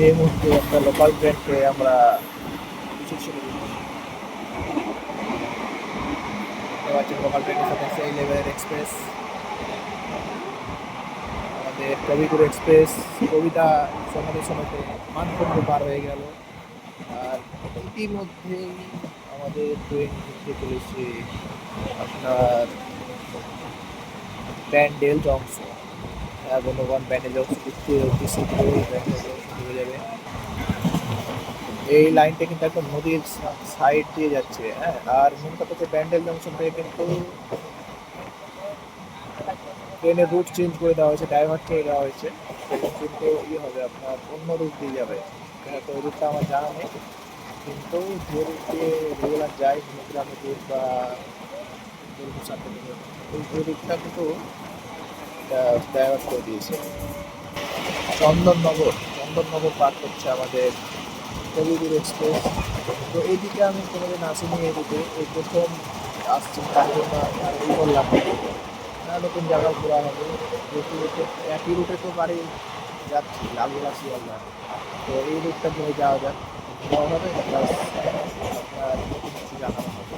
এই মুহূর্তে একটা লোকাল ট্রেনকে আমরা পিছু ছেড়ে দিচ্ছি। লোকাল ট্রেনের সাথে সেই লেভেলের এক্সপ্রেস, আমাদের কবিগুরু এক্সপ্রেস, কবিতা শোনাতে শোনাতে মানখন্ড পার হয়ে গেল। আর ইতিমধ্যেই আমাদের ট্রেন ঘুরতে চলেছে আপনার ব্যান্ডেল জংশন। বন্ধুগণ, ব্যান্ডেল জংশন ঘুরতে অতি শীঘ্রই ব্যান্ডেল জংশন ঢুকে যাবে। এই লাইনটা কিন্তু একদম নদীর সাইড দিয়ে যাচ্ছে, হ্যাঁ। আর মূল কথা হচ্ছে ব্যান্ডেল জংশন থেকে কিন্তু ট্রেনের রুট চেঞ্জ করে দেওয়া হয়েছে, ডাইভার্ট করে দেওয়া হয়েছে। এবং কিন্তু হবে আপনার অন্য রুট দিয়ে যাবে। তো ওই রুটটা আমার জানা নেই, কিন্তু যে রুটে রেগুলার যায় গ্রামের রুট বা ওই রুটটা কিন্তু ডাইভার্ট করে দিয়েছে। চন্দননগর পার করছে আমাদের কবিগুরু এক্সপ্রেস। তো এইদিকে আমি কোনোদিন আসিনি, এদিকে এই প্রথম আসছি, তার জন্য এই বললাম নতুন জায়গা ঘোরা হবে। যেহেতু একই রুটে তো বাড়ি যাচ্ছি, লালগোলা শিয়ালদা, তো এই রুটটা ধরে যাওয়া যাক, ঘোরা হবে প্লাস আপনার নতুন কিছু জানানো হবে।